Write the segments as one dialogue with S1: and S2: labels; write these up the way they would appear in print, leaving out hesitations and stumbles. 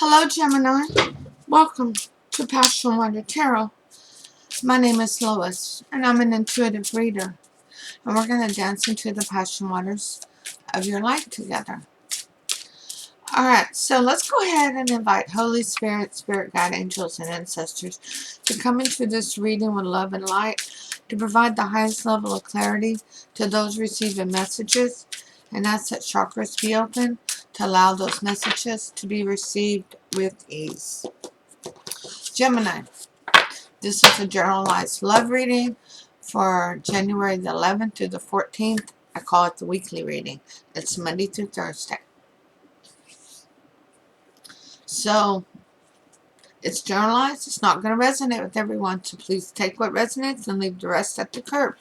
S1: Hello, Gemini. Welcome to PassionWater Tarot. My name is Lois, and I'm an intuitive reader. And we're going to dance into the passion waters of your life together. Alright, so let's go ahead and invite Holy Spirit, Spirit Guide, Angels, and Ancestors to come into this reading with love and light to provide the highest level of clarity to those receiving messages, and ask that chakras be open to allow those messages to be received with ease. Gemini, this is a generalized love reading for January the 11th through the 14th. I call it the weekly reading. It's Monday through Thursday. So, it's generalized. It's not going to resonate with everyone. So please take what resonates and leave the rest at the curb.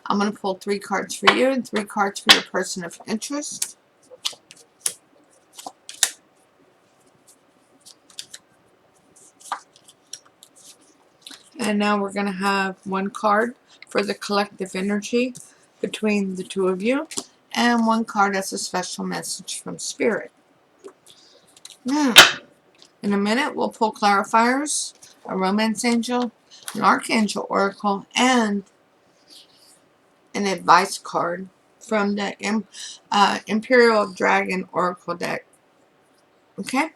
S1: I'm going to pull 3 cards for you and 3 cards for your person of interest. And now we're going to have 1 card for the collective energy between the two of you. And 1 card as a special message from Spirit. Now, in a minute, we'll pull clarifiers, a romance angel, an archangel oracle, and an advice card from the Imperial Dragon Oracle deck. Okay?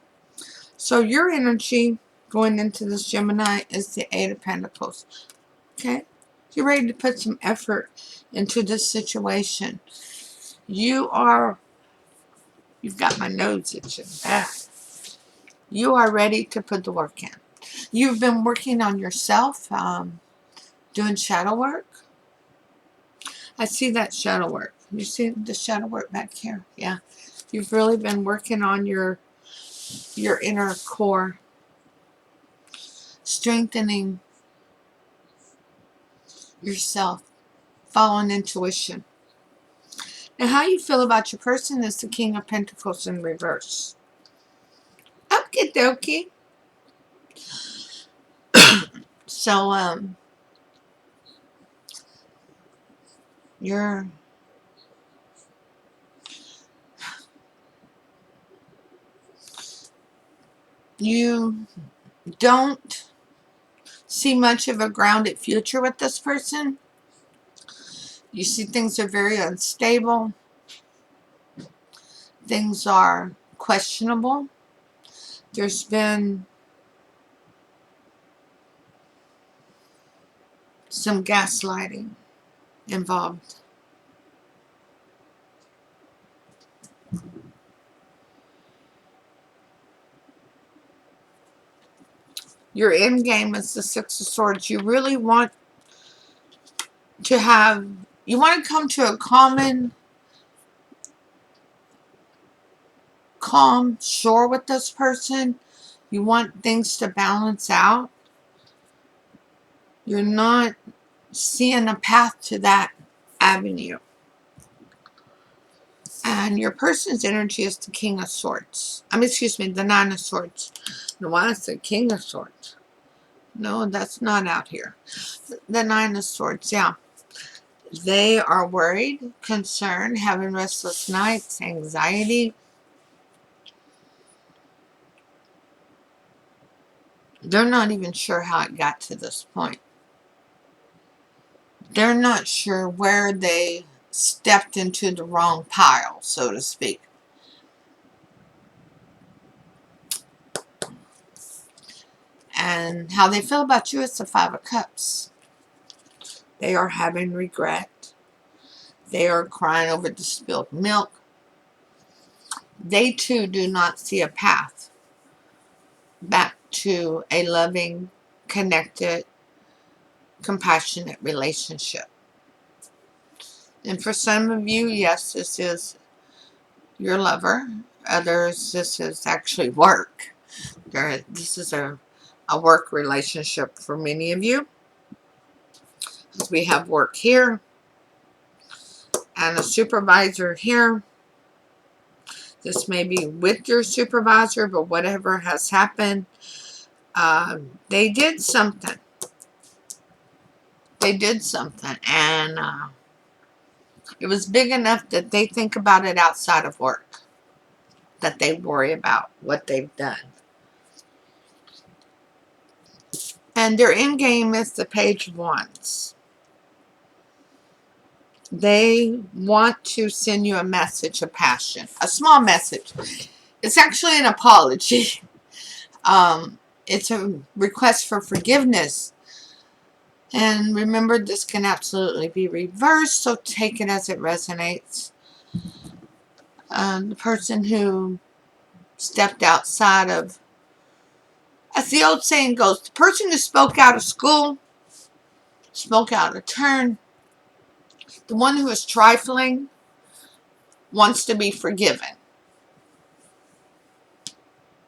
S1: So your energy going into this Gemini is the 8 of Pentacles. Okay? You're ready to put some effort into this situation. You've got my nose itching. You are ready to put the work in. You've been working on yourself, doing shadow work. I see that shadow work. You see the shadow work back here? Yeah. You've really been working on your inner core, strengthening yourself, following intuition. Now, how you feel about your person is the King of Pentacles in reverse. Okie dokie. So, you don't see much of a grounded future with this person. You see things are very unstable. Things are questionable. There's been some gaslighting involved. Your end game is the 6 of Swords. You really want to come to a calm shore with this person. You want things to balance out. You're not seeing a path to that avenue. And your person's energy is the King of Swords. The 9 of Swords. No, why is the King of Swords? No, that's not out here. The 9 of Swords, yeah. They are worried, concerned, having restless nights, anxiety. They're not even sure how it got to this point. They're not sure where they stepped into the wrong pile, so to speak. And how they feel about you is the 5 of Cups. They are having regret. They are crying over the spilled milk. They too do not see a path back to a loving, connected, compassionate relationship. And for some of you, yes, this is your lover. Others, this is actually work. This is a work relationship for many of you. As we have work here and a supervisor here. This may be with your supervisor, but whatever has happened, they did something. They did something, and it was big enough that they think about it outside of work, that they worry about what they've done. And their end game is the Page of Wands. They want to send you a message of passion. A small message. It's actually an apology. It's a request for forgiveness. And remember, this can absolutely be reversed, so take it as it resonates. The person who stepped outside of, as the old saying goes, the person who spoke out of school, spoke out of turn, the one who is trifling, wants to be forgiven.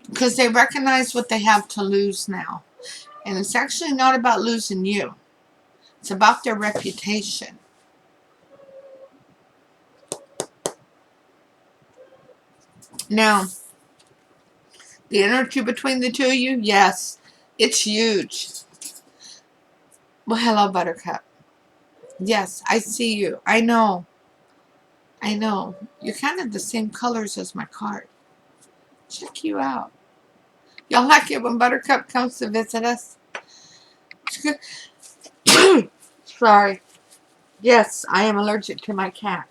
S1: Because they recognize what they have to lose now. And it's actually not about losing you. It's about their reputation. Now, the energy between the two of you, yes, it's huge. Well, hello, Buttercup. Yes, I see you. I know. I know. You're kind of the same colors as my card. Check you out. Y'all like it when Buttercup comes to visit us? Sorry. Yes, I am allergic to my cat.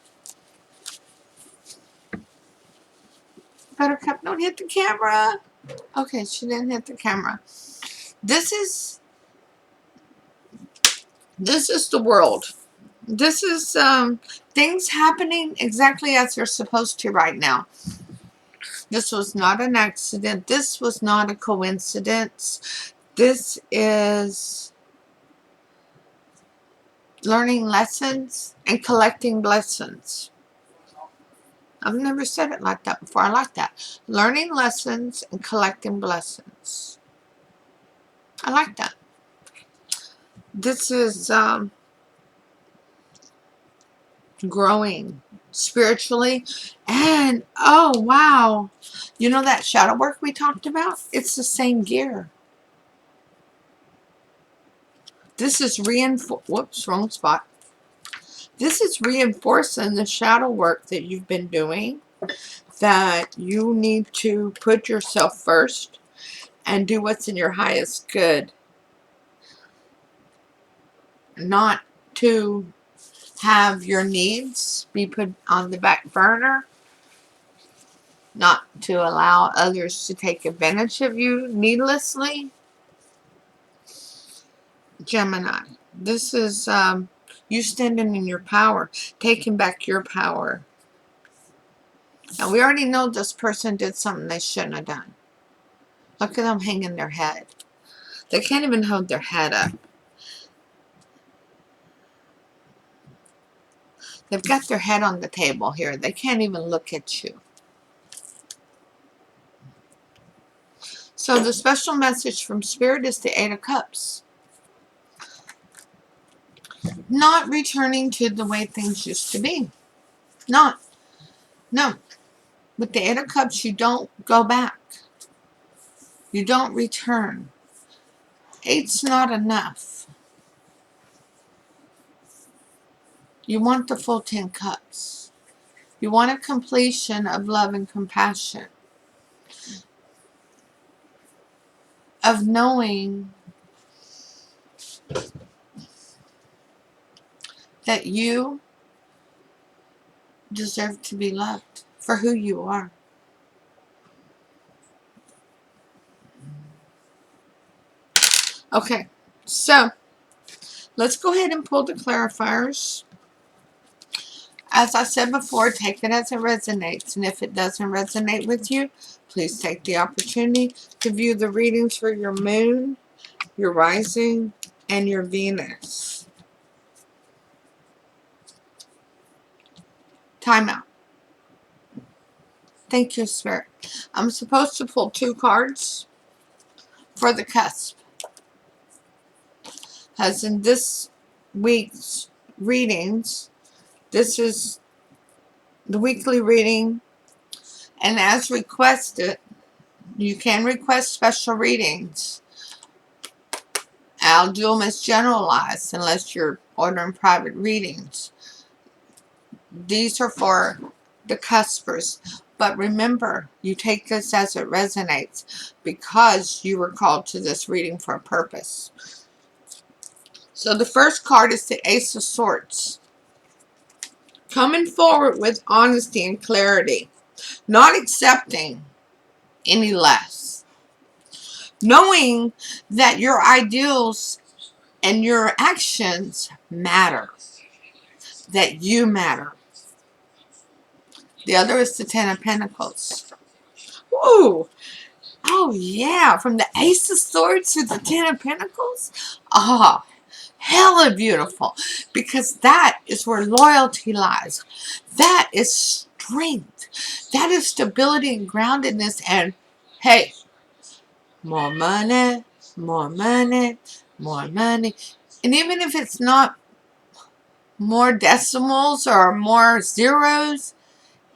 S1: Buttercup, don't hit the camera. Okay, she didn't hit the camera. This is the world. This is things happening exactly as they're supposed to right now. This was not an accident. This was not a coincidence. This is learning lessons and collecting blessings. I've never said it like that before. I like that. Learning lessons and collecting blessings. I like that. This is growing spiritually. And, oh, wow. You know that shadow work we talked about? It's the same gear. This is whoops, wrong spot. This is reinforcing the shadow work that you've been doing, that you need to put yourself first and do what's in your highest good. Not to have your needs be put on the back burner. Not to allow others to take advantage of you needlessly. Gemini, this is you standing in your power, taking back your power. Now, we already know this person did something they shouldn't have done. Look at them hanging their head. They can't even hold their head up. They've got their head on the table here. They can't even look at you. So the special message from Spirit is the Eight of Cups. Not returning to the way things used to be. No. With the Eight of Cups, you don't go back. You don't return. Eight's not enough. You want the full 10 cups. You want a completion of love and compassion. Of knowing that you deserve to be loved for who you are. Okay, so let's go ahead and pull the clarifiers. As I said before, take it as it resonates, and if it doesn't resonate with you, please take the opportunity to view the readings for your moon, your rising, and your Venus. Time out. Thank you, Spirit. I'm supposed to pull 2 cards for the cusp. As in this week's readings, this is the weekly reading, and as requested, you can request special readings. I'll do them as generalized unless you're ordering private readings. These are for the cuspers. But remember, you take this as it resonates because you were called to this reading for a purpose. So the first card is the Ace of Swords. Coming forward with honesty and clarity. Not accepting any less. Knowing that your ideals and your actions matter. That you matter. The other is the Ten of Pentacles. Woo! Oh yeah, from the Ace of Swords to the Ten of Pentacles? Ah, hella beautiful. Because that is where loyalty lies. That is strength. That is stability and groundedness. And hey, more money, more money, more money. And even if it's not more decimals or more zeros,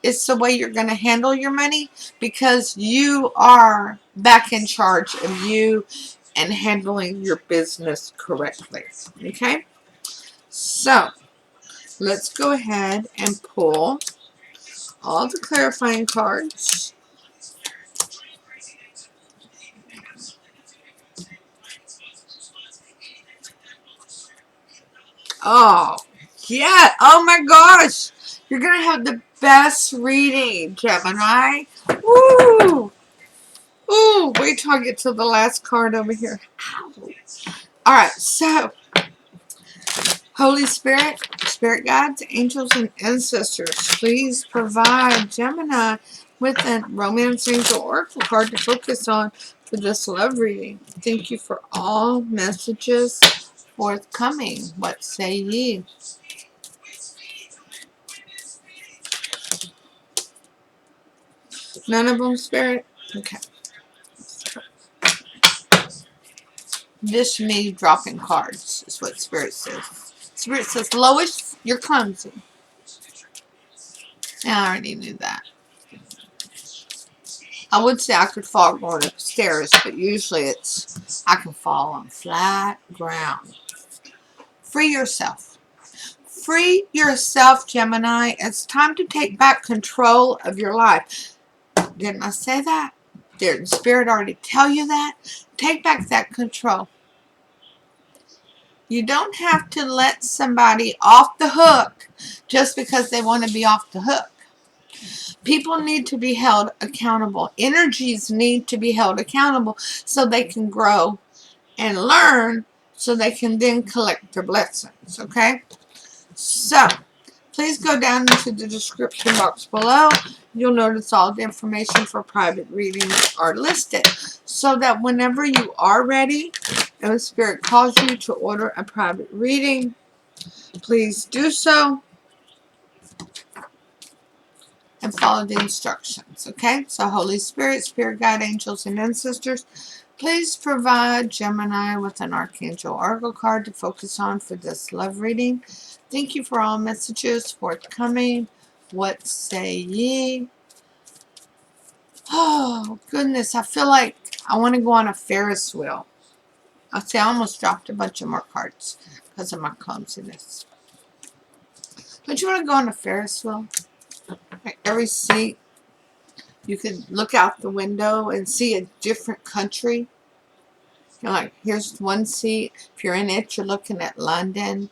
S1: it's the way you're going to handle your money because you are back in charge of you and handling your business correctly. Okay? So, let's go ahead and pull all the clarifying cards. Oh, yeah. Oh my gosh. You're going to have the best reading, Gemini. Woo! Ooh, wait till I get to the last card over here. Ow. All right, so Holy Spirit, Spirit Guides, Angels, and Ancestors, please provide Gemini with a Romance Angel Oracle card to focus on for this love reading. Thank you for all messages forthcoming. What say ye? None of them, Spirit? Okay. This me dropping cards is what Spirit says. Spirit says, Lois, you're clumsy. I already knew that. I would say I could fall going upstairs, but usually it's I can fall on flat ground. Free yourself. Free yourself, Gemini. It's time to take back control of your life. Didn't I say that? Didn't Spirit already tell you that? Take back that control. You don't have to let somebody off the hook just because they want to be off the hook. People need to be held accountable. Energies need to be held accountable so they can grow and learn so they can then collect their blessings. Okay? So, please go down into the description box below. You'll notice all the information for private readings are listed so that whenever you are ready and the Spirit calls you to order a private reading, please do so and follow the instructions. Okay? So, Holy Spirit, Spirit Guide, Angels, and Ancestors, please provide Gemini with an Archangel Oracle card to focus on for this love reading. Thank you for all messages forthcoming. What say ye? Oh, goodness. I feel like I want to go on a Ferris wheel. I say I almost dropped a bunch of more cards because of my clumsiness. Don't you want to go on a Ferris wheel? Like every seat, you could look out the window and see a different country. You're like, here's one seat. If you're in it, you're looking at London.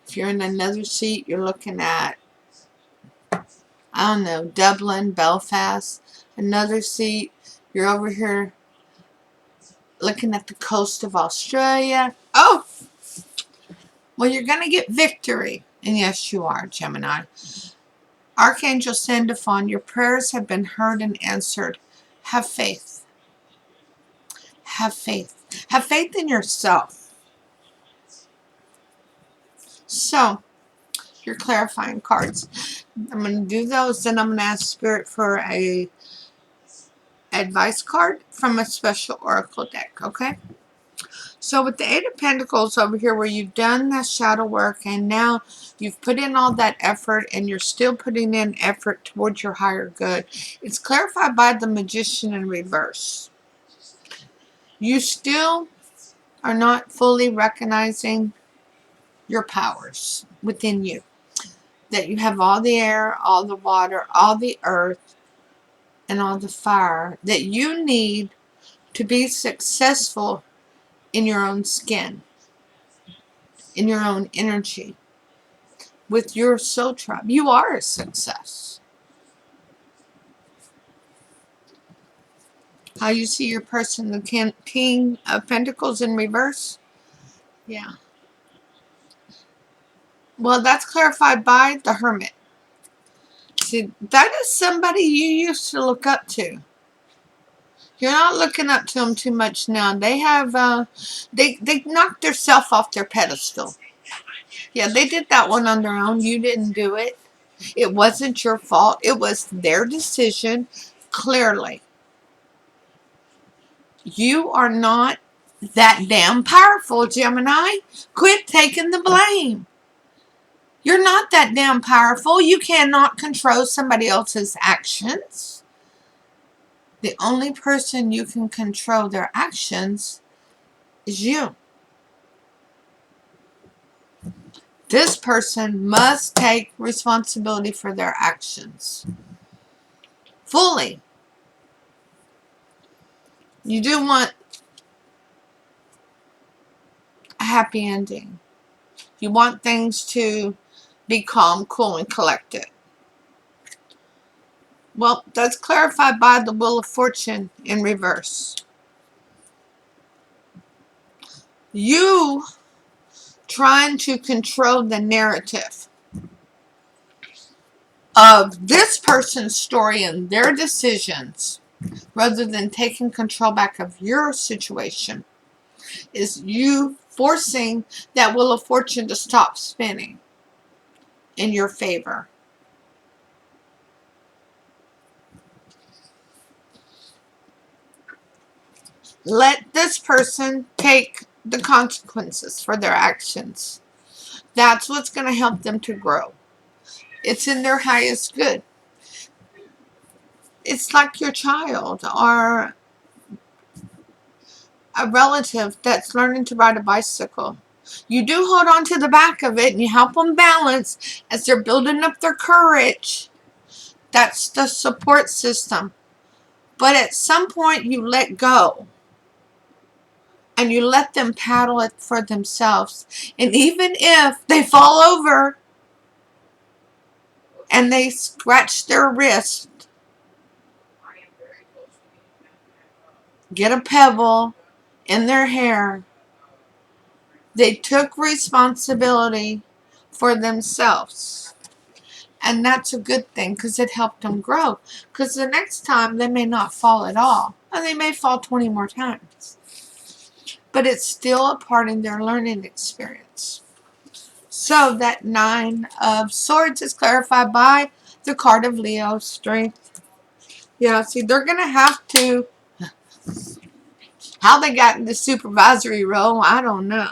S1: If you're in another seat, you're looking at, I don't know, Dublin, Belfast. Another seat, you're over here looking at the coast of Australia. Oh! Well, you're going to get victory. And yes, you are, Gemini. Archangel Sandalphon, your prayers have been heard and answered. Have faith. Have faith. Have faith in yourself. So, your clarifying cards. I'm going to do those, then I'm going to ask Spirit for a advice card from a special oracle deck, okay? So with the Eight of Pentacles over here where you've done that shadow work and now you've put in all that effort and you're still putting in effort towards your higher good, it's clarified by the Magician in reverse. You still are not fully recognizing your powers within you. That you have all the air, all the water, all the earth, and all the fire that you need to be successful in your own skin, in your own energy, with your soul tribe. You are a success. How you see your person, the King of Pentacles in reverse? Yeah. Well, that's clarified by the Hermit. See, that is somebody you used to look up to. You're not looking up to them too much now. They have, they knocked themselves off their pedestal. Yeah, they did that one on their own. You didn't do it. It wasn't your fault. It was their decision, clearly. You are not that damn powerful, Gemini. Quit taking the blame. You're not that damn powerful. You cannot control somebody else's actions. The only person you can control their actions is you. This person must take responsibility for their actions. Fully. You do want a happy ending. You want things to be calm, cool, and collected. Well, that's clarified by the Wheel of Fortune in reverse. You trying to control the narrative of this person's story and their decisions rather than taking control back of your situation is you forcing that Wheel of Fortune to stop spinning in your favor. Let this person take the consequences for their actions. That's what's going to help them to grow. It's in their highest good. It's like your child or a relative that's learning to ride a bicycle. You do hold on to the back of it and you help them balance as they're building up their courage. That's the support system. But at some point you let go. And you let them paddle it for themselves. And even if they fall over and they scratch their wrist, get a pebble in their hair, they took responsibility for themselves. And that's a good thing because it helped them grow. Because the next time they may not fall at all. And they may fall 20 more times. But it's still a part in their learning experience. So that 9 of Swords is clarified by the card of Leo, Strength. Yeah, see, they're going to have to... How they got in the supervisory role, I don't know.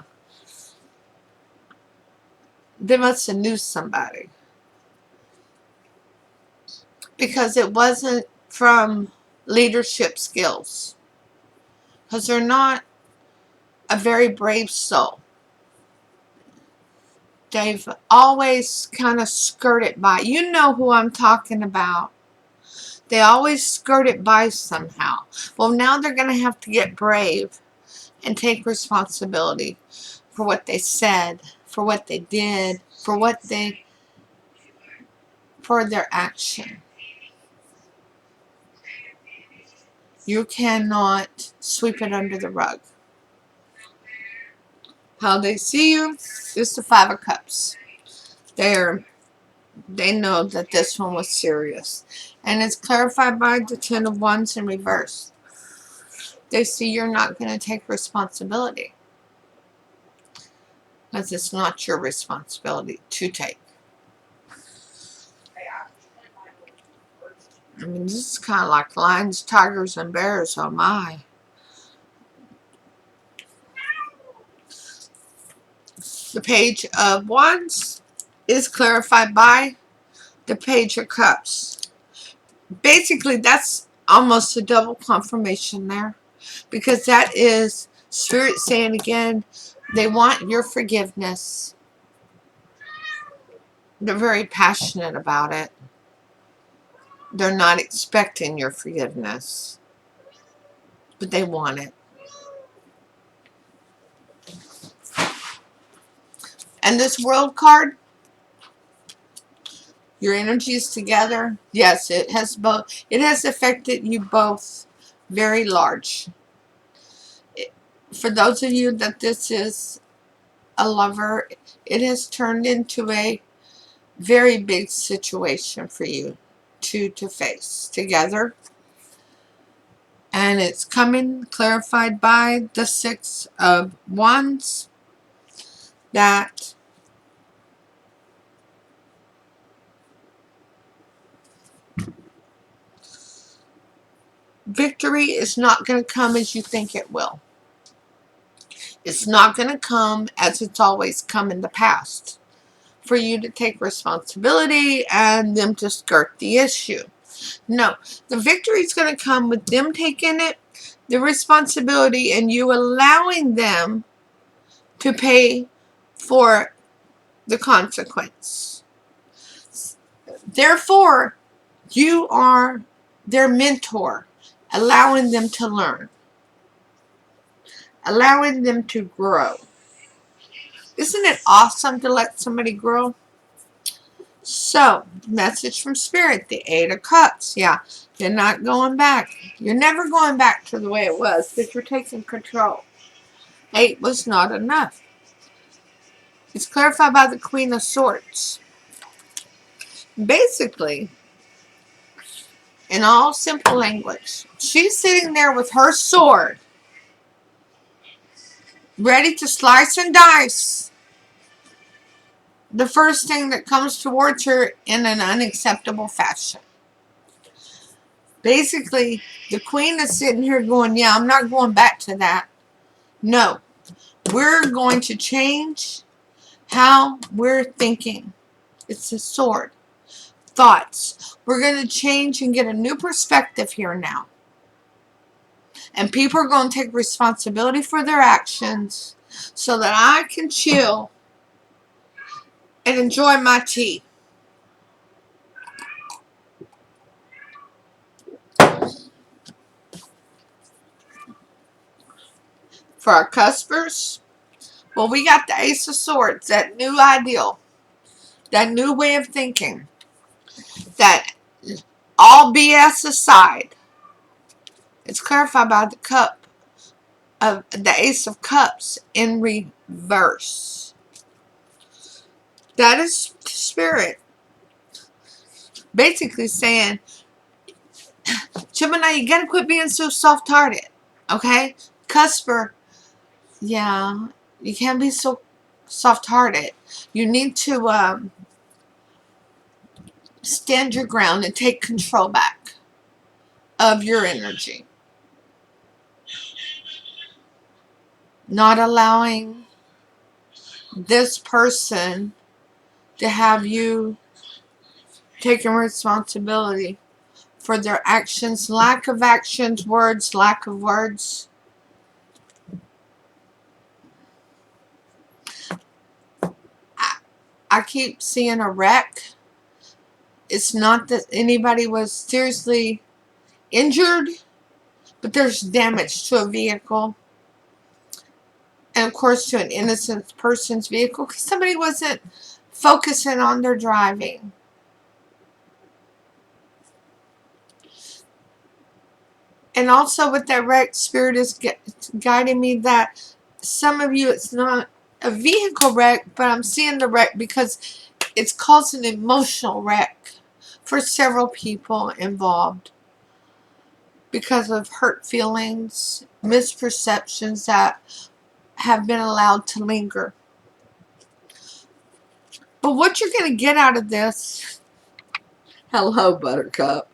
S1: They must have knew somebody. Because it wasn't from leadership skills. Because they're not a very brave soul. They've always kind of skirted by. You know who I'm talking about. They always skirt it by somehow. Well, now they're going to have to get brave and take responsibility for what they said, for what they did, for their action. You cannot sweep it under the rug. How they see you is the 5 of Cups. They know that this one was serious. And it's clarified by the 10 of Wands in reverse. They see you're not going to take responsibility. Because it's not your responsibility to take. I mean, this is kind of like lions, tigers, and bears. Oh my. The Page of Wands is clarified by the Page of Cups. Basically, that's almost a double confirmation there. Because that is Spirit saying again, they want your forgiveness. They're very passionate about it. They're not expecting your forgiveness, but they want it. And this World card, your energies together, yes, it has both. It has affected you both very large. For those of you that this is a lover, it has turned into a very big situation for you to face together. And it's coming clarified by the Six of Wands that victory is not going to come as you think it will. It's not going to come as it's always come in the past, for you to take responsibility and them to skirt the issue. No, the victory is going to come with them taking it, the responsibility, and you allowing them to pay for the consequence. Therefore, you are their mentor, allowing them to learn, allowing them to grow. Isn't it awesome to let somebody grow? So, message from Spirit, the Eight of Cups. Yeah, you're not going back. You're never going back to the way it was because you're taking control. 8 was not enough. It's clarified by the Queen of Swords. Basically, in all simple language, she's sitting there with her sword, ready to slice and dice the first thing that comes towards her in an unacceptable fashion. Basically, the Queen is sitting here going, yeah, I'm not going back to that. No, we're going to change how we're thinking. It's a sword. Thoughts. We're going to change and get a new perspective here now. And people are going to take responsibility for their actions so that I can chill and enjoy my tea. For our cuspers, well, we got the Ace of Swords, that new ideal, that new way of thinking, that all BS aside, it's clarified by the cup of the Ace of Cups in reverse. That is Spirit basically saying, Gemini, you gotta quit being so soft-hearted, okay? Cusper, yeah, you can't be so soft-hearted. You need to stand your ground and take control back of your energy. Not allowing this person to have you taking responsibility for their actions, lack of actions, words, lack of words. I keep seeing a wreck. It's not that anybody was seriously injured, but there's damage to a vehicle. And of course to an innocent person's vehicle because somebody wasn't focusing on their driving. And also with that wreck, Spirit is guiding me that some of you, it's not a vehicle wreck, but I'm seeing the wreck because it's caused an emotional wreck for several people involved because of hurt feelings, misperceptions that have been allowed to linger. But what you're going to get out of this, hello Buttercup,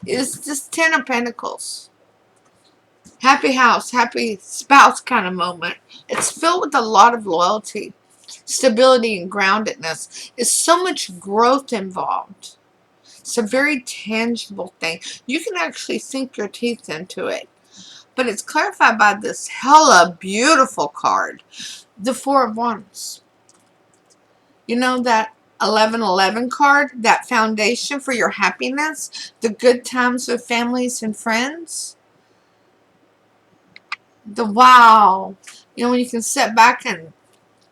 S1: is this 10 of Pentacles. Happy house, happy spouse kind of moment. It's filled with a lot of loyalty, stability, and groundedness. There's so much growth involved. It's a very tangible thing. You can actually sink your teeth into it. But it's clarified by this hella beautiful card, the Four of Wands. You know that 1111 card, that foundation for your happiness, the good times with families and friends. The wow. You know, when you can sit back and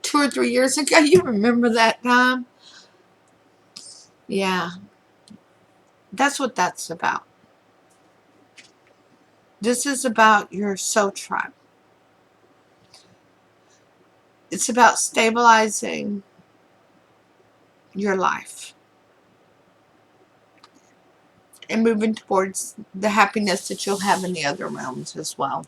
S1: 2 or 3 years ago, you remember that time? Yeah. That's what that's about. This is about your soul tribe. It's about stabilizing your life and moving towards the happiness that you'll have in the other realms as well.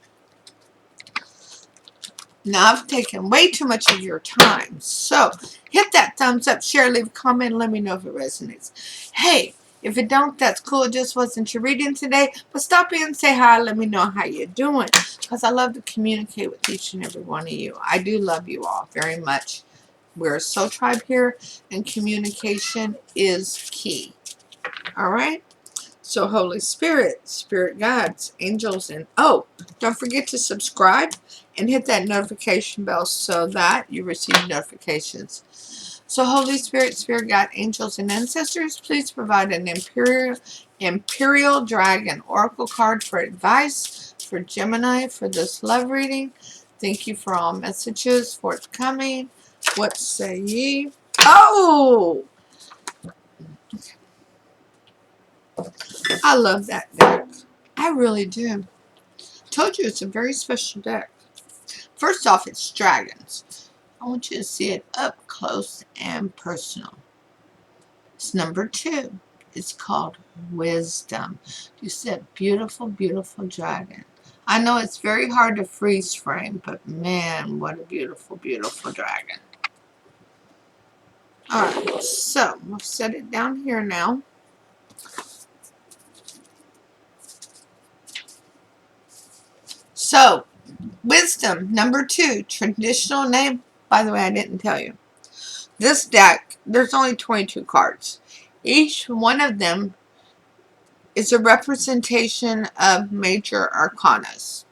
S1: Now, I've taken way too much of your time, so hit that thumbs up, share, leave a comment, and let me know if it resonates. Hey, if it don't, that's cool. It just wasn't your reading today, but stop in and say hi. Let me know how you're doing, because I love to communicate with each and every one of you. I do love you all very much. We're a soul tribe here, and communication is key. All right? So Holy Spirit, Spirit Guides, Angels, and oh, don't forget to subscribe and hit that notification bell so that you receive notifications. So Holy Spirit, Spirit Guide, Angels, and Ancestors, please provide an Imperial Dragon Oracle card for advice for Gemini for this love reading. Thank you for all messages forthcoming. What say ye? Oh! I love that deck. I really do. Told you it's a very special deck. First off, it's dragons. I want you to see it up close and personal. It's number 2. It's called Wisdom. You see that beautiful, beautiful dragon. I know it's very hard to freeze frame, but man, what a beautiful, beautiful dragon. Alright, so we'll set it down here now. So, Wisdom, number 2, traditional name. By the way, I didn't tell you. This deck, there's only 22 cards. Each one of them is a representation of major arcanas.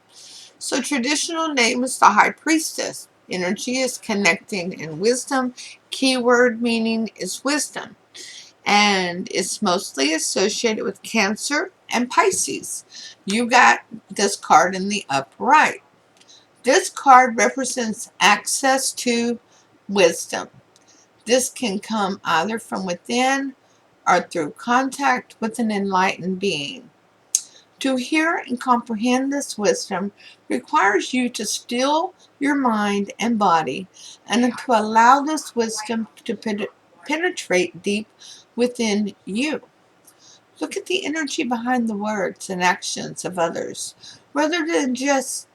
S1: So traditional name is the High Priestess. Energy is connecting in wisdom. Keyword meaning is wisdom. And it's mostly associated with Cancer and Pisces. You got this card in the upright. This card represents access to wisdom. This can come either from within or through contact with an enlightened being. To hear and comprehend this wisdom requires you to still your mind and body and to allow this wisdom to penetrate deep within you. Look at the energy behind the words and actions of others, rather than just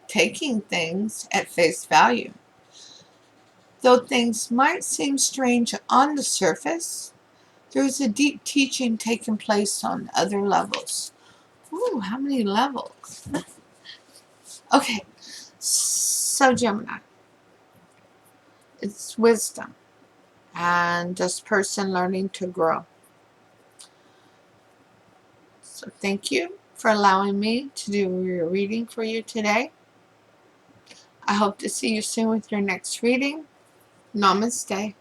S1: taking things at face value. Though things might seem strange on the surface, there is a deep teaching taking place on other levels. Ooh, how many levels? Okay, so Gemini, it's wisdom and this person learning to grow. So thank you for allowing me to do your reading for you today. I hope to see you soon with your next reading. Namaste.